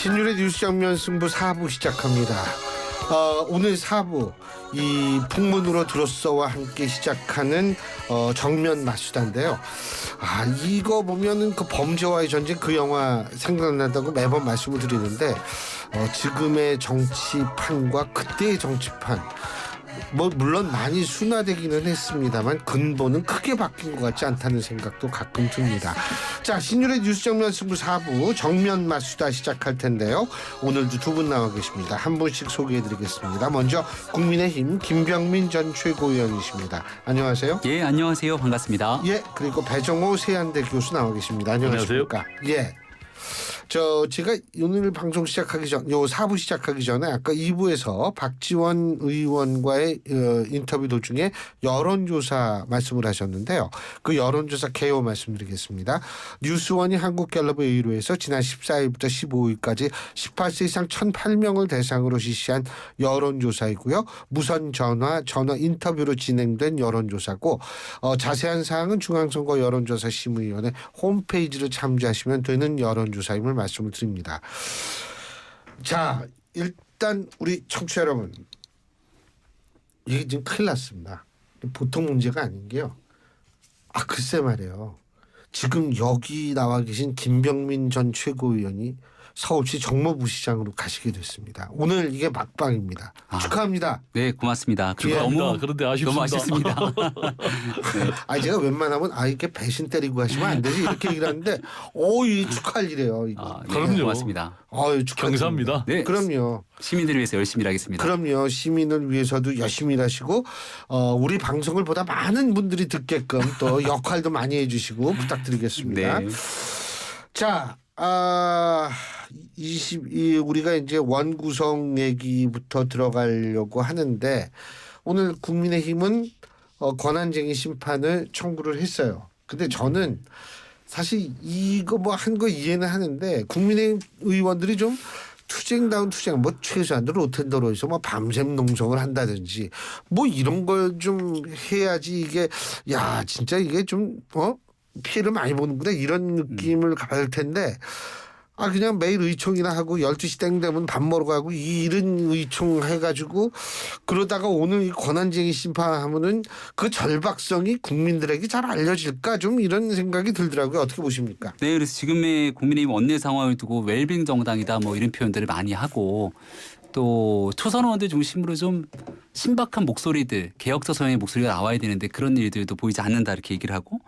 신율의 뉴스 장면 승부 4부 시작합니다. 오늘 4부 이 풍문으로 들었어와 함께 시작하는 정면 맞수다인데요. 이거 보면은 그 범죄와의 전쟁 그 영화 생각난다고 매번 말씀을 드리는데 지금의 정치판과 그때의 정치판 물론 많이 순화되기는 했습니다만 근본은 크게 바뀐 것 같지 않다는 생각도 가끔 듭니다. 자, 신율의 뉴스 정면 승부 4부 정면 맞수다 시작할 텐데요. 오늘도 두 분 나와 계십니다. 한 분씩 소개해드리겠습니다. 먼저 국민의힘 김병민 전 최고위원이십니다. 안녕하세요. 예, 안녕하세요. 반갑습니다. 예, 그리고 배정호 세안대 교수 나와 계십니다. 안녕하십니까. 예. 제가 오늘 방송 시작하기 전, 4부 시작하기 전에 아까 2부에서 박지원 의원과의 인터뷰 도중에 여론조사 말씀을 하셨는데요. 그 여론조사 개요 말씀드리겠습니다. 뉴스원이 한국갤럽에 의뢰해서 지난 14일부터 15일까지 18세 이상 1,008명을 대상으로 실시한 여론조사이고요. 무선 전화 인터뷰로 진행된 여론조사고 자세한 사항은 중앙선거 여론조사 심의위원회 홈페이지를 참조하시면 되는 여론조사임을 말씀을 드립니다. 자, 일단 우리 청취자 여러분, 이게 지금 큰일 났습니다. 보통 문제가 아닌 게요. 글쎄 말이에요. 지금 여기 나와 계신 김병민 전 최고위원이 서울시 정무부시장으로 가시게 됐습니다. 오늘 이게 막방입니다. 축하합니다. 네, 고맙습니다. 그런데 아쉽습니다. 너무 아쉽습니다. 네. 제가 웬만하면 이렇게 배신 때리고 하시면 안 되지 이렇게 얘기를 하는데 이 축하할 일이에요. 이거. 네, 그럼요. 고맙습니다. 경사합니다. 네, 그럼요. 시민들을 위해서 열심히 일하겠습니다. 그럼요. 시민을 위해서도 열심히 일하시고 우리 방송을 보다 많은 분들이 듣게끔 또 역할도 많이 해주시고 부탁드리겠습니다. 네. 자, 우리가 이제 원구성 얘기부터 들어가려고 하는데 오늘 국민의힘은 권한쟁의 심판을 청구를 했어요. 근데 저는 사실 이거 한 거 이해는 하는데 국민의힘 의원들이 좀 투쟁다운 투쟁, 최소한도 로텐더로에서 밤샘 농성을 한다든지 이런 걸 좀 해야지 이게 진짜 이게 좀 피해를 많이 보는구나 이런 느낌을 받을 텐데 그냥 매일 의총이나 하고 12시 땡 되면 밥 먹으러 가고 이런 의총 해가지고 그러다가 오늘 이 권한쟁의 심판하면은 그 절박성이 국민들에게 잘 알려질까 좀 이런 생각이 들더라고요. 어떻게 보십니까? 네, 그래서 지금의 국민의힘 원내 상황을 두고 웰빙 정당이다 이런 표현들을 많이 하고 또 초선 의원들 중심으로 좀 신박한 목소리들, 개혁적 성향의 목소리가 나와야 되는데 그런 일들도 보이지 않는다 이렇게 얘기를 하고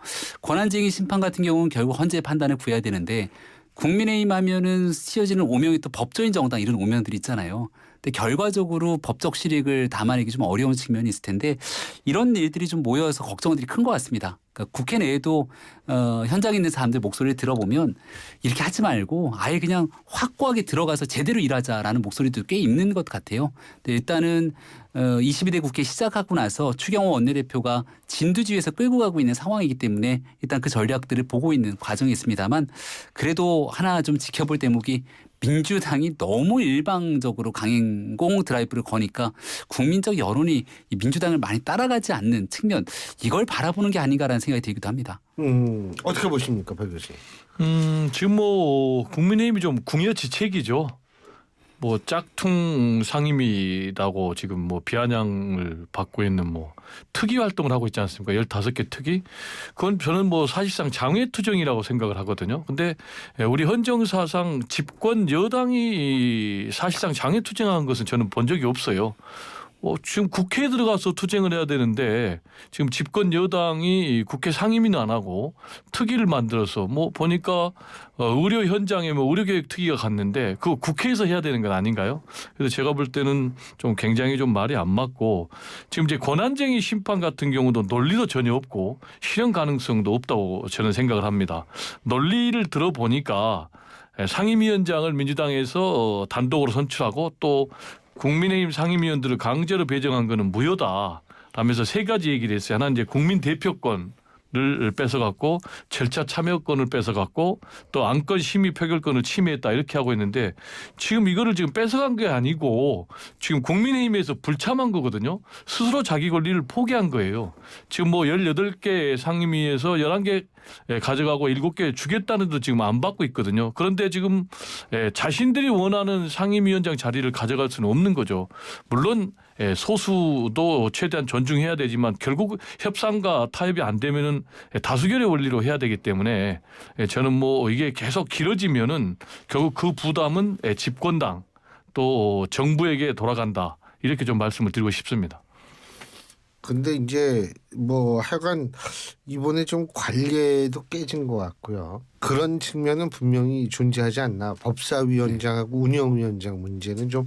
권한쟁의 심판 같은 경우는 결국 헌재의 판단을 구해야 되는데 국민의힘 하면은 씌어지는 오명이 또 법조인 정당 이런 오명들이 있잖아요. 근데 결과적으로 법적 실익을 담아내기 좀 어려운 측면이 있을 텐데 이런 일들이 좀 모여서 걱정들이 큰 것 같습니다. 그러니까 국회 내에도 현장에 있는 사람들 목소리를 들어보면 이렇게 하지 말고 아예 그냥 확고하게 들어가서 제대로 일하자라는 목소리도 꽤 있는 것 같아요. 근데 일단은 22대 국회 시작하고 나서 추경호 원내대표가 진두지휘에서 끌고 가고 있는 상황이기 때문에 일단 그 전략들을 보고 있는 과정이 있습니다만 그래도 하나 좀 지켜볼 대목이 민주당이 너무 일방적으로 강행공 드라이브를 거니까 국민적 여론이 이 민주당을 많이 따라가지 않는 측면 이걸 바라보는 게 아닌가라는 생각이 들기도 합니다. 어떻게 보십니까, 박 교수님? 지금 국민의힘이 좀 궁여지책이죠. 짝퉁 상임위라고 지금 비아냥을 받고 있는 특위 활동을 하고 있지 않습니까? 15개 특위. 그건 저는 사실상 장외투쟁이라고 생각을 하거든요. 근데 우리 헌정사상 집권 여당이 사실상 장외투쟁한 것은 저는 본 적이 없어요. 지금 국회에 들어가서 투쟁을 해야 되는데 지금 집권 여당이 국회 상임위는 안 하고 특위를 만들어서 보니까 의료 현장에 의료개혁 특위가 갔는데 그거 국회에서 해야 되는 건 아닌가요? 그래서 제가 볼 때는 좀 굉장히 좀 말이 안 맞고 지금 이제 권한쟁의 심판 같은 경우도 논리도 전혀 없고 실현 가능성도 없다고 저는 생각을 합니다. 논리를 들어보니까 상임위원장을 민주당에서 단독으로 선출하고 또 국민의힘 상임위원들을 강제로 배정한 거는 무효다 라면서 세 가지 얘기를 했어요. 하나는 이제 국민 대표권 뺏어갔고 절차 참여권을 뺏어갔고 또 안건 심의 표결권을 침해했다 이렇게 하고 있는데 지금 이거를 지금 뺏어간 게 아니고 지금 국민의힘에서 불참한 거거든요. 스스로 자기 권리를 포기한 거예요. 지금 뭐 18개 상임위에서 11개 가져가고 7개 주겠다는 데 지금 안 받고 있거든요. 그런데 지금 자신들이 원하는 상임위원장 자리를 가져갈 수는 없는 거죠. 물론 소수도 최대한 존중해야 되지만 결국 협상과 타협이 안 되면은 다수결의 원리로 해야 되기 때문에 저는 뭐 이게 계속 길어지면은 결국 그 부담은 집권당 또 정부에게 돌아간다 이렇게 좀 말씀을 드리고 싶습니다. 근데 이제 뭐 하여간 이번에 좀 관례도 깨진 것 같고요. 그런 측면은 분명히 존재하지 않나. 법사위원장하고 운영위원장 문제는 좀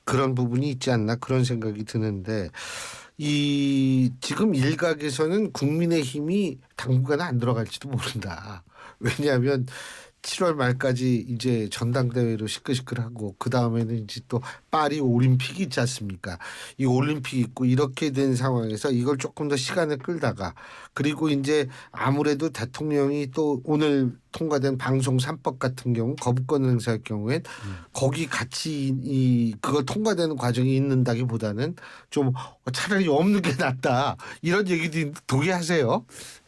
그런 부분이 있지 않나 그런 생각이 드는데 이 지금 일각에서는 국민의힘이 당분간 안 들어갈지도 모른다. 왜냐하면 7월 말까지 이제 전당대회로 시끌시끌하고 그 다음에는 이제 또 파리 올림픽이 있지 않습니까? 이 올림픽 있고 이렇게 된 상황에서 이걸 조금 더 시간을 끌다가 그리고 이제 아무래도 대통령이 또 오늘 통과된 방송 3법 같은 경우 거부권 행사할 경우엔 거기 같이 이 그걸 통과되는 과정이 있는다기보다는 좀 차라리 없는 게 낫다 이런 얘기도 동의하세요?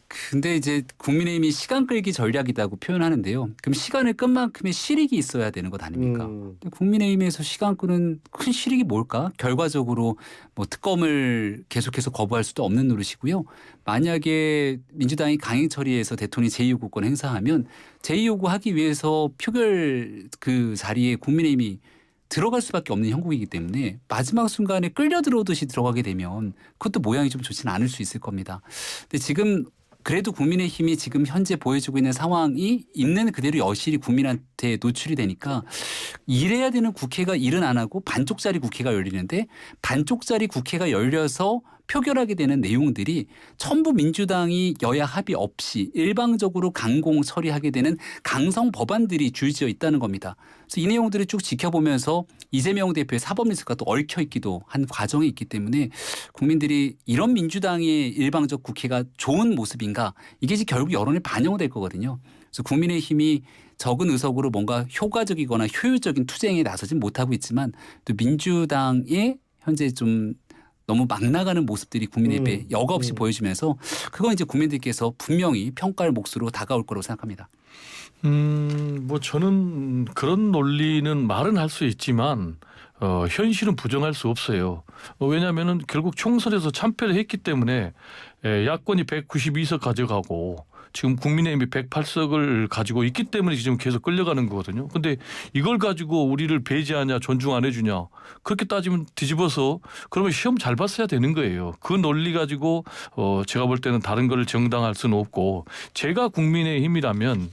근데 이제 국민의힘이 시간 끌기 전략이라고 표현하는데요. 그럼 시간을 끈 만큼의 실익이 있어야 되는 것 아닙니까? 근데 국민의힘에서 시간 끄는 큰 실익이 뭘까? 결과적으로 뭐 특검을 계속해서 거부할 수도 없는 노릇이고요. 만약에 민주당이 강행 처리해서 대통령이 제2요구권 행사하면 제2요구하기 위해서 표결 그 자리에 국민의힘이 들어갈 수밖에 없는 형국이기 때문에 마지막 순간에 끌려 들어오듯이 들어가게 되면 그것도 모양이 좀 좋지는 않을 수 있을 겁니다. 근데 지금 그래도 국민의힘이 지금 현재 보여주고 있는 상황이 있는 그대로 여실히 국민한테 노출이 되니까 일해야 되는 국회가 일은 안 하고 반쪽짜리 국회가 열리는데 반쪽짜리 국회가 열려서 표결하게 되는 내용들이 전부 민주당이 여야 합의 없이 일방적으로 강공 처리하게 되는 강성 법안들이 줄지어 있다는 겁니다. 그래서 이 내용들을 쭉 지켜보면서 이재명 대표의 사법리스크가 또 얽혀 있기도 한 과정이 있기 때문에 국민들이 이런 민주당의 일방적 국회가 좋은 모습인가 이게 이제 결국 여론에 반영될 거거든요. 그래서 국민의힘이 적은 의석으로 뭔가 효과적이거나 효율적인 투쟁에 나서진 못하고 있지만 또 민주당의 현재 좀 너무 막 나가는 모습들이 국민의힘에 여과 없이 보여지면서 그건 이제 국민들께서 분명히 평가할 몫으로 다가올 거라고 생각합니다. 뭐 저는 그런 논리는 말은 할 수 있지만 현실은 부정할 수 없어요. 왜냐하면은 결국 총선에서 참패를 했기 때문에 야권이 192석 가져가고 지금 국민의힘이 108석을 가지고 있기 때문에 지금 계속 끌려가는 거거든요. 근데 이걸 가지고 우리를 배제하냐 존중 안 해주냐 그렇게 따지면 뒤집어서 그러면 시험 잘 봤어야 되는 거예요. 그 논리 가지고 제가 볼 때는 다른 거를 정당할 수는 없고 제가 국민의힘이라면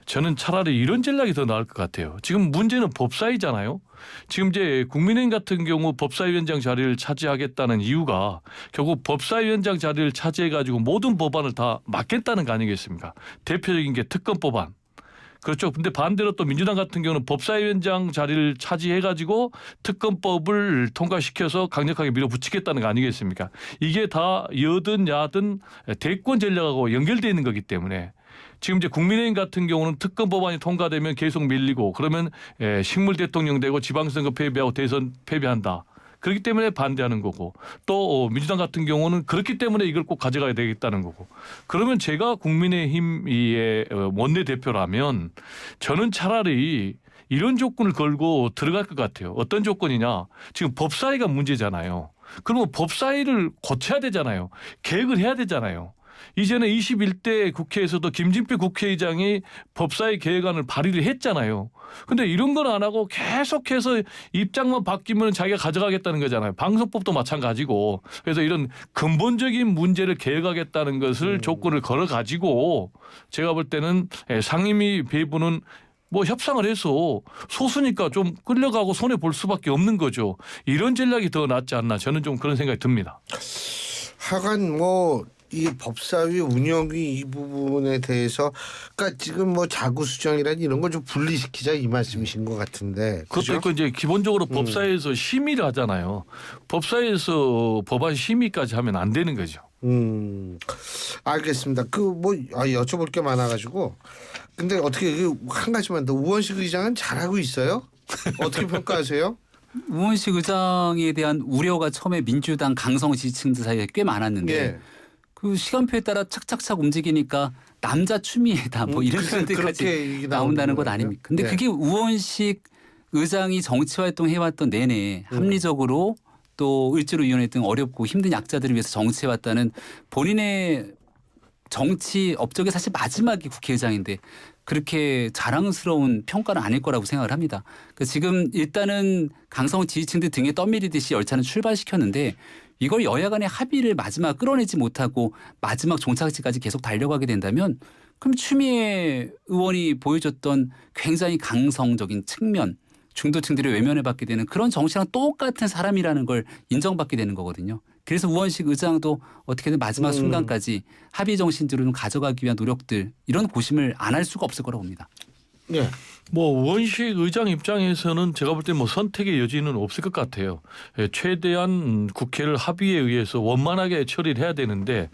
저는 차라리 이런 전략이 더 나을 것 같아요. 지금 문제는 법사위잖아요. 지금 이제 국민의힘 같은 경우 법사위원장 자리를 차지하겠다는 이유가 결국 법사위원장 자리를 차지해가지고 모든 법안을 다 맡겠다는 거 아니겠습니까? 대표적인 게 특검 법안. 그렇죠. 근데 반대로 또 민주당 같은 경우는 법사위원장 자리를 차지해가지고 특검법을 통과시켜서 강력하게 밀어붙이겠다는 거 아니겠습니까? 이게 다 여든 야든 대권 전략하고 연결되어 있는 거기 때문에 지금 이제 국민의힘 같은 경우는 특검 법안이 통과되면 계속 밀리고 그러면 식물 대통령 되고 지방선거 패배하고 대선 패배한다. 그렇기 때문에 반대하는 거고 또 민주당 같은 경우는 그렇기 때문에 이걸 꼭 가져가야 되겠다는 거고 그러면 제가 국민의힘의 원내대표라면 저는 차라리 이런 조건을 걸고 들어갈 것 같아요. 어떤 조건이냐. 지금 법사위가 문제잖아요. 그러면 법사위를 고쳐야 되잖아요. 개혁을 해야 되잖아요. 이전에 21대 국회에서도 김진표 국회의장이 법사위 개혁안을 발의를 했잖아요. 근데 이런 건 안 하고 계속해서 입장만 바뀌면 자기가 가져가겠다는 거잖아요. 방송법도 마찬가지고. 그래서 이런 근본적인 문제를 개혁하겠다는 것을 조건을 걸어가지고 제가 볼 때는 상임위 배분은 뭐 협상을 해서 소수니까 좀 끌려가고 손해 볼 수밖에 없는 거죠. 이런 전략이 더 낫지 않나 저는 좀 그런 생각이 듭니다. 하간 뭐 이 법사위 운영위 이 부분에 대해서 그러니까 지금 뭐 자구수정이란 이런 걸 좀 분리시키자 이 말씀이신 것 같은데 그것도 그죠? 있고 이제 기본적으로 법사위에서 심의를 하잖아요. 법사위에서 법안 심의까지 하면 안 되는 거죠. 알겠습니다. 여쭤볼 게 많아가지고. 근데 어떻게 한 가지만 더 우원식 의장은 잘하고 있어요? 어떻게 평가하세요? 우원식 의장에 대한 우려가 처음에 민주당 강성 지지층들 사이에 꽤 많았는데 예. 그 시간표에 따라 착착착 움직이니까 남자 추미애다 뭐 이런 표현들까지 나온다는 것 아닙니까? 근데 네. 그게 우원식 의장이 정치활동 해왔던 내내 합리적으로 또 을지로위원회 등 어렵고 힘든 약자들을 위해서 정치해왔다는 본인의 정치 업적의 사실 마지막이 국회의장인데 그렇게 자랑스러운 평가는 아닐 거라고 생각을 합니다. 그러니까 지금 일단은 강성 지지층들 등에 떠밀리듯이 열차는 출발시켰는데 이걸 여야 간의 합의를 마지막 끌어내지 못하고 마지막 종착지까지 계속 달려가게 된다면 그럼 추미애 의원이 보여줬던 굉장히 강성적인 측면 중도층들이 외면해받게 되는 그런 정치랑 똑같은 사람이라는 걸 인정받게 되는 거거든요. 그래서 우원식 의장도 어떻게든 마지막 순간까지 합의 정신대로 좀 가져가기 위한 노력들 이런 고심을 안 할 수가 없을 거라고 봅니다. 네. 뭐 우원식 의장 입장에서는 제가 볼 때 뭐 선택의 여지는 없을 것 같아요. 최대한 국회를 합의에 의해서 원만하게 처리를 해야 되는데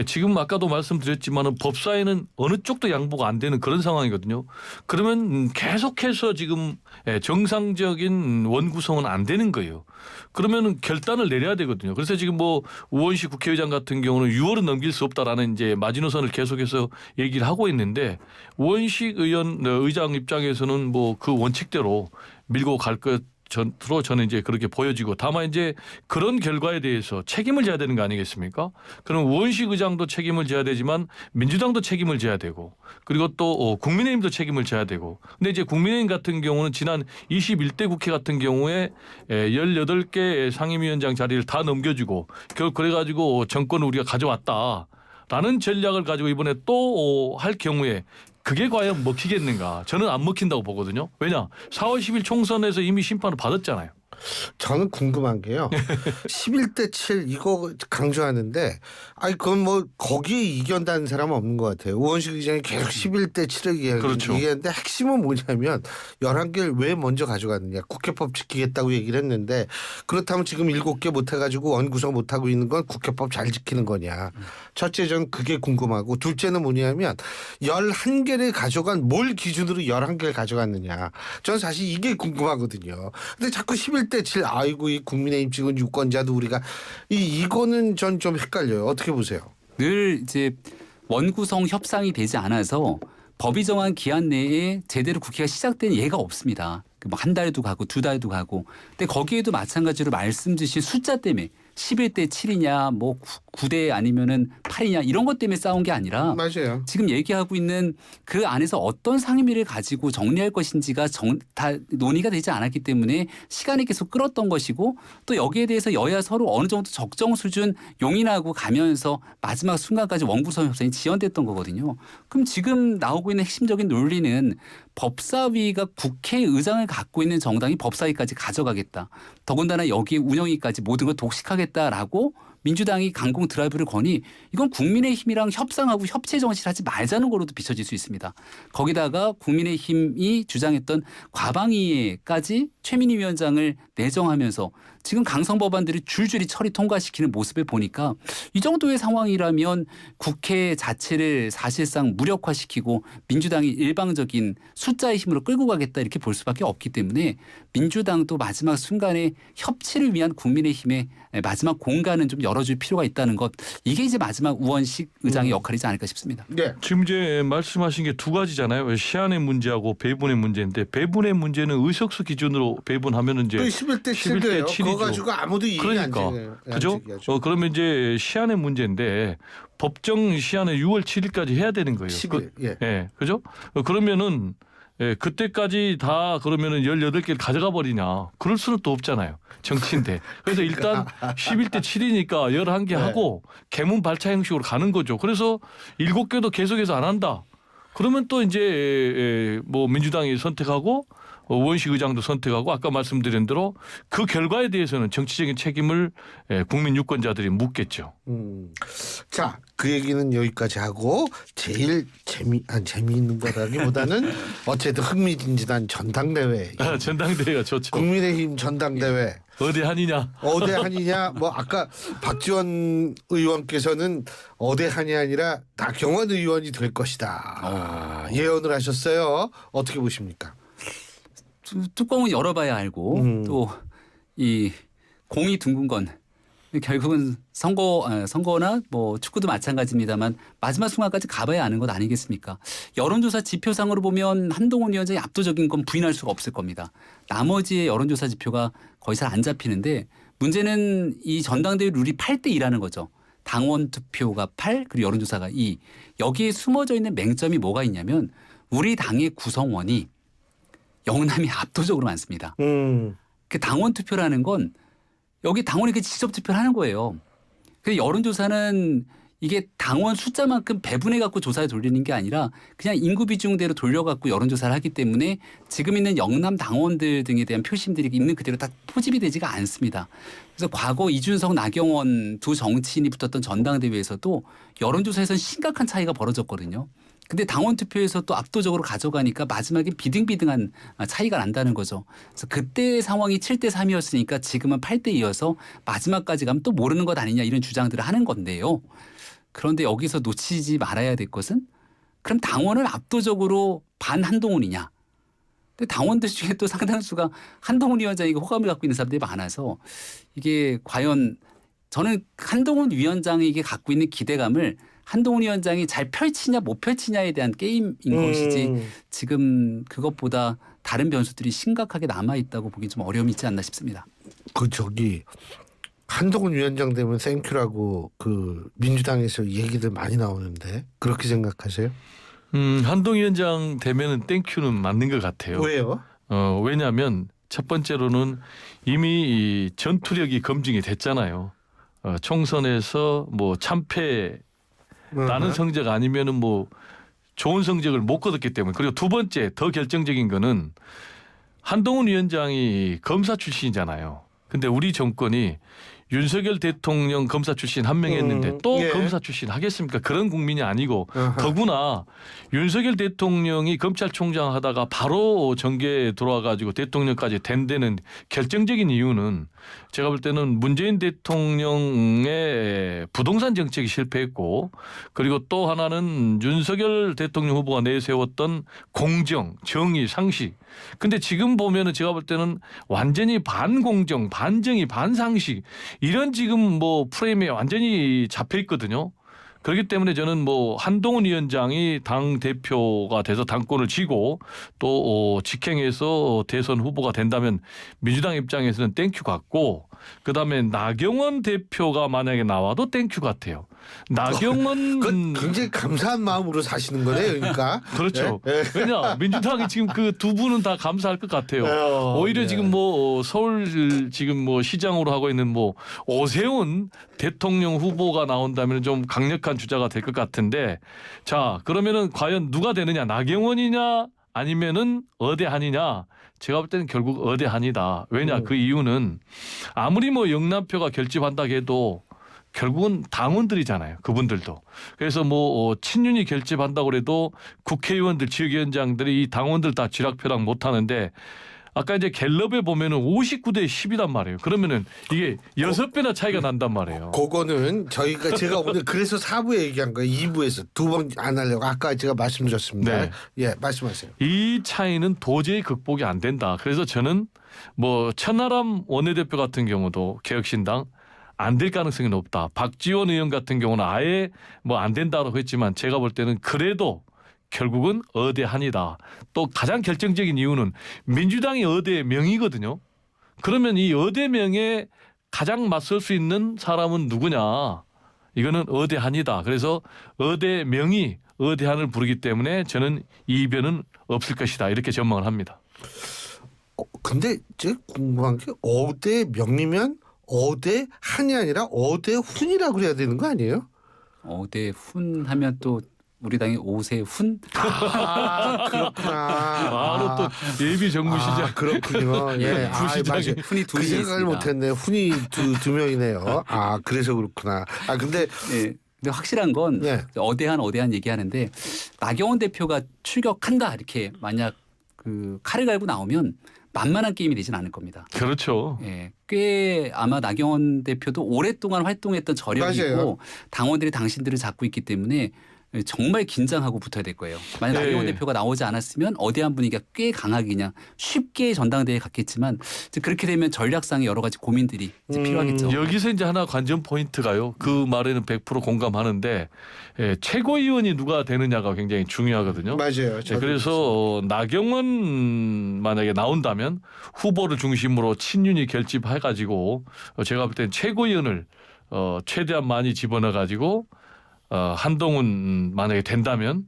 지금 아까도 말씀드렸지만 법사위는 어느 쪽도 양보가 안 되는 그런 상황이거든요. 그러면 계속해서 지금 정상적인 원구성은 안 되는 거예요. 그러면 결단을 내려야 되거든요. 그래서 지금 뭐 우원식 국회의장 같은 경우는 6월은 넘길 수 없다라는 이제 마지노선을 계속해서 얘기를 하고 있는데 우원식 의장 입장에서는 뭐 그 원칙대로 밀고 갈 것으로 저는 이제 그렇게 보여지고 다만 이제 그런 결과에 대해서 책임을 져야 되는 거 아니겠습니까? 그럼 우원식 의장도 책임을 져야 되지만 민주당도 책임을 져야 되고 그리고 또 국민의힘도 책임을 져야 되고 근데 이제 국민의힘 같은 경우는 지난 21대 국회 같은 경우에 18개 상임위원장 자리를 다 넘겨주고 그래가지고 정권을 우리가 가져왔다라는 전략을 가지고 이번에 또 할 경우에 그게 과연 먹히겠는가? 저는 안 먹힌다고 보거든요. 왜냐? 4월 10일 총선에서 이미 심판을 받았잖아요. 저는 궁금한 게요. 11대 7 이거 강조하는데 그건 뭐 거기에 이견다는 사람은 없는 것 같아요. 우원식 의장이 계속 11대 7을 그렇죠. 얘기하는데 핵심은 뭐냐면 11개를 왜 먼저 가져갔느냐. 국회법 지키겠다고 얘기를 했는데 그렇다면 지금 7개 못해가지고 원구성 못하고 있는 건 국회법 잘 지키는 거냐. 첫째 저는 그게 궁금하고 둘째는 뭐냐면 11개를 가져간 뭘 기준으로 11개를 가져갔느냐. 저는 사실 이게 궁금하거든요. 근데 자꾸 11대 7 아이고 이 국민의힘 찍은 유권자도 우리가 이거는 전 좀 헷갈려요. 어떻게 보세요? 늘 이제 원구성 협상이 되지 않아서 법이 정한 기한 내에 제대로 국회가 시작된 예가 없습니다. 뭐 한 달도 가고 두 달도 가고. 근데 거기에도 마찬가지로 말씀 주신 숫자 때문에 11대 7이냐 뭐 9대 아니면은 8이냐 이런 것 때문에 싸운 게 아니라 맞아요. 지금 얘기하고 있는 그 안에서 어떤 상임위를 가지고 정리할 것인지가 다 논의가 되지 않았기 때문에 시간이 계속 끌었던 것이고 또 여기에 대해서 여야 서로 어느 정도 적정 수준 용인하고 가면서 마지막 순간까지 원구성 협상이 지연됐던 거거든요. 그럼 지금 나오고 있는 핵심적인 논리는 법사위가 국회의장을 갖고 있는 정당이 법사위까지 가져가겠다. 더군다나 여기에 운영위까지 모든 걸 독식하겠다라고 민주당이 강공 드라이브를 거니 이건 국민의힘이랑 협상하고 협치 정치를 하지 말자는 거로도 비춰질 수 있습니다. 거기다가 국민의힘이 주장했던 과방위에까지 최민희 위원장을 내정하면서 지금 강성 법안들이 줄줄이 처리 통과시키는 모습을 보니까 이 정도의 상황이라면 국회 자체를 사실상 무력화시키고 민주당이 일방적인 숫자의 힘으로 끌고 가겠다 이렇게 볼 수밖에 없기 때문에 민주당도 마지막 순간에 협치를 위한 국민의힘의 마지막 공간은 좀 열어줄 필요가 있다는 것 이게 이제 마지막 우원식 의장의 역할이지 않을까 싶습니다. 네. 지금 이제 말씀하신 게 두 가지잖아요. 시한의 문제하고 배분의 문제인데 배분의 문제는 의석수 기준으로 배분하면은 이제 11대 7이에요. 7이죠. 그거 가지고 아무도 이해 안 그러니까 되네요. 그죠? 그러면 이제 시한의 문제인데 법정 시한은 6월 7일까지 해야 되는 거예요. 10일. 예. 그죠? 그러면은 그때까지 다 그러면은 18개를 가져가 버리냐. 그럴 수는 또 없잖아요. 정치인데. 그래서 일단 11대 7이니까 11개 하고 개문 발차 형식으로 가는 거죠. 그래서 7개도 계속해서 안 한다. 그러면 또 이제 뭐 민주당이 선택하고 우원식 의장도 선택하고 아까 말씀드린 대로 그 결과에 대해서는 정치적인 책임을 국민 유권자들이 묻겠죠. 자, 그 얘기는 여기까지 하고 제일 재미있는 거라기보다는 어쨌든 흥미진진한 전당대회. 전당대회가 좋죠. 국민의힘 전당대회. 어디하니냐? 어대하니냐? 뭐 아까 박지원 의원께서는 어대하니 아니라 나경원 의원이 될 것이다. 예언을 하셨어요. 어떻게 보십니까? 뚜껑은 열어봐야 알고 또 이 공이 둥근 건 결국은 선거나 뭐 축구도 마찬가지입니다만 마지막 순간까지 가봐야 아는 것 아니겠습니까? 여론조사 지표상으로 보면 한동훈 위원장이 압도적인 건 부인할 수가 없을 겁니다. 나머지의 여론조사 지표가 거의 잘 안 잡히는데 문제는 이 전당대회 룰이 8대2라는 거죠. 당원 투표가 8 그리고 여론조사가 2. 여기에 숨어져 있는 맹점이 뭐가 있냐면 우리 당의 구성원이 영남이 압도적으로 많습니다. 그 당원 투표라는 건 여기 당원이 그 직접 투표를 하는 거예요. 그 여론조사는 이게 당원 숫자만큼 배분해 갖고 조사에 돌리는 게 아니라 그냥 인구 비중대로 돌려갖고 여론조사를 하기 때문에 지금 있는 영남 당원들 등에 대한 표심들이 있는 그대로 다 포집이 되지가 않습니다. 그래서 과거 이준석, 나경원 두 정치인이 붙었던 전당대회에서도 여론조사에서는 심각한 차이가 벌어졌거든요. 근데 당원 투표에서 또 압도적으로 가져가니까 마지막에 비등비등한 차이가 난다는 거죠. 그래서 그때 상황이 7대3이었으니까 지금은 8대2여서 마지막까지 가면 또 모르는 것 아니냐 이런 주장들을 하는 건데요. 그런데 여기서 놓치지 말아야 될 것은 그럼 당원은 압도적으로 반 한동훈이냐. 근데 당원들 중에 또 상당수가 한동훈 위원장에게 호감을 갖고 있는 사람들이 많아서 이게 과연 저는 한동훈 위원장에게 갖고 있는 기대감을 한동훈 위원장이 잘 펼치냐 못 펼치냐에 대한 게임인 것이지 지금 그것보다 다른 변수들이 심각하게 남아있다고 보기 좀 어려움이 있지 않나 싶습니다. 한동훈 위원장 되면 땡큐라고 그 민주당에서 얘기들 많이 나오는데 그렇게 생각하세요? 한동훈 위원장 되면은 땡큐는 맞는 것 같아요. 왜요? 왜냐하면 첫 번째로는 이미 이 전투력이 검증이 됐잖아요. 총선에서 뭐 참패 나는 성적 아니면은 뭐 좋은 성적을 못 거뒀기 때문에. 그리고 두 번째 더 결정적인 거는 한동훈 위원장이 검사 출신이잖아요. 근데 우리 정권이 윤석열 대통령 검사 출신 한 명 했는데 또 예. 검사 출신 하겠습니까? 그런 국민이 아니고 더구나 윤석열 대통령이 검찰총장 하다가 바로 정계에 들어와가지고 대통령까지 된 데는 결정적인 이유는 제가 볼 때는 문재인 대통령의 부동산 정책이 실패했고 그리고 또 하나는 윤석열 대통령 후보가 내세웠던 공정, 정의, 상식. 근데 지금 보면은 제가 볼 때는 완전히 반공정, 반정의, 반상식 이런 지금 뭐 프레임에 완전히 잡혀 있거든요. 그렇기 때문에 저는 뭐 한동훈 위원장이 당 대표가 돼서 당권을 쥐고 또 직행해서 대선 후보가 된다면 민주당 입장에서는 땡큐 같고 그다음에 나경원 대표가 만약에 나와도 땡큐 같아요. 나경원 굉장히 감사한 마음으로 사시는 거네요, 그러니까. 그렇죠. 왜냐 민주당이 지금 그 두 분은 다 감사할 것 같아요. 오히려 지금 뭐 서울 지금 뭐 시장으로 하고 있는 뭐 오세훈 대통령 후보가 나온다면 좀 강력한 주자가 될 것 같은데 자 그러면은 과연 누가 되느냐 나경원이냐 아니면은 어대한이냐. 제가 볼 때는 결국 어대한이다. 왜냐 그 이유는 아무리 뭐 영남표가 결집한다 해도 결국은 당원들이잖아요. 그분들도. 그래서 뭐 친윤이 결집한다고 해도 국회의원들, 지역위원장들이 이 당원들 다 쥐락펴락 못하는데 아까 이제 갤럽에 보면은 59대 10이란 말이에요. 그러면은 이게 6배나 차이가 난단 말이에요. 그거는 제가 오늘 그래서 4부에 얘기한 거예요. 2부에서 두 번 안 하려고 아까 제가 말씀드렸습니다. 네. 예, 말씀하세요. 이 차이는 도저히 극복이 안 된다. 그래서 저는 뭐 천하람 원내대표 같은 경우도 개혁신당 안 될 가능성이 높다. 박지원 의원 같은 경우는 아예 뭐 안 된다고 했지만 제가 볼 때는 그래도 결국은 어대한이다. 또 가장 결정적인 이유는 민주당이 어대의 명이거든요. 그러면 이 어대명에 가장 맞설 수 있는 사람은 누구냐. 이거는 어대한이다. 그래서 어대명이 어대한을 부르기 때문에 저는 이변은 없을 것이다. 이렇게 전망을 합니다. 근데 제가 궁금한 게 어대명이면 어대한이 아니라 어대훈이라고 그래야 되는 거 아니에요? 어대훈 하면 또 우리 당의 오세훈. 아, 그렇구나. 바로 또 예비 정부 시장. 그렇군요. 예. 부시장이 맞아요. 훈이 두 그 명이 생각을 있습니다. 못했네. 훈이 두 명이네요. 아, 그래서 그렇구나. 아, 근데 네. 근데 확실한 건 네. 어대한 얘기하는데 나경원 대표가 출격한다 이렇게 만약 그 칼을 갈고 나오면 만만한 게임이 되진 않을 겁니다. 그렇죠. 예, 꽤 아마 나경원 대표도 오랫동안 활동했던 저력이 맞아요. 있고 당원들이 당신들을 잡고 있기 때문에 정말 긴장하고 붙어야 될 거예요. 만약 네. 나경원 대표가 나오지 않았으면 어대한 분위기가 꽤 강하게 그냥 쉽게 전당대회에 갔겠지만 이제 그렇게 되면 전략상의 여러 가지 고민들이 이제 필요하겠죠. 여기서 이제 하나 관전 포인트가요. 그 말에는 100% 공감하는데 최고위원이 누가 되느냐가 굉장히 중요하거든요. 맞아요. 네, 그래서 나경원 만약에 나온다면 후보를 중심으로 친윤이 결집해가지고 제가 볼 땐 최고위원을 최대한 많이 집어넣어가지고 한동훈 만약에 된다면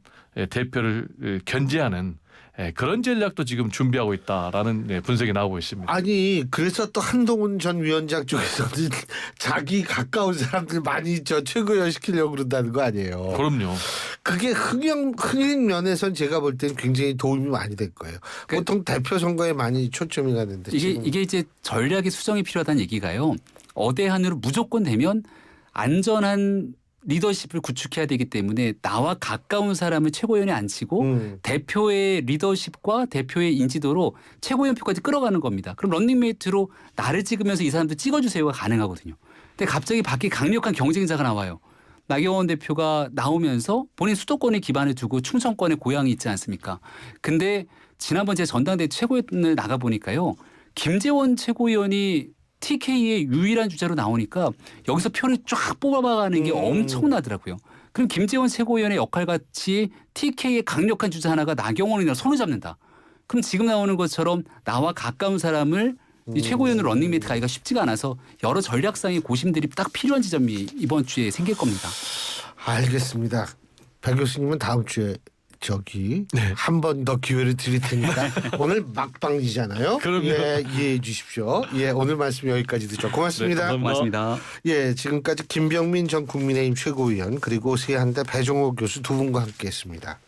대표를 견제하는 그런 전략도 지금 준비하고 있다라는 분석이 나오고 있습니다. 아니 그래서 또 한동훈 전 위원장 쪽에서는 자기 가까운 사람들 많이 저 최고위원 시키려고 그런다는 거 아니에요. 그럼요. 그게 흥행 면에선 제가 볼 때는 굉장히 도움이 많이 될 거예요. 보통 대표 선거에 많이 초점이 가는데 이게 이제 전략의 수정이 필요하다는 얘기가요. 어대한으로 무조건 되면 안전한 리더십을 구축해야 되기 때문에 나와 가까운 사람을 최고위원에 앉히고 대표의 리더십과 대표의 인지도로 최고위원표까지 끌어가는 겁니다. 그럼 런닝메이트로 나를 찍으면서 이 사람들 찍어주세요가 가능하거든요. 근데 갑자기 밖에 강력한 경쟁자가 나와요. 나경원 대표가 나오면서 본인 수도권에 기반을 두고 충청권에 고향이 있지 않습니까? 근데 지난번 제 전당대회 최고위원을 나가보니까요. 김재원 최고위원이 TK의 유일한 주자로 나오니까 여기서 표를 쫙 뽑아가는 게 엄청나더라고요. 그럼 김재원 최고위원의 역할같이 TK의 강력한 주자 하나가 나경원이랑 손을 잡는다. 그럼 지금 나오는 것처럼 나와 가까운 사람을 이 최고위원으로 런닝메이트 가기가 쉽지가 않아서 여러 전략상의 고심들이 딱 필요한 지점이 이번 주에 생길 겁니다. 알겠습니다. 백 교수님은 다음 주에 한 번 더 기회를 드릴 테니까 오늘 막방이잖아요. 그럼요. 예, 이해해 주십시오. 예, 오늘 말씀 여기까지 듣죠. 고맙습니다. 네, 고맙습니다. 예, 지금까지 김병민 전 국민의힘 최고위원 그리고 세한대 배종호 교수 두 분과 함께했습니다.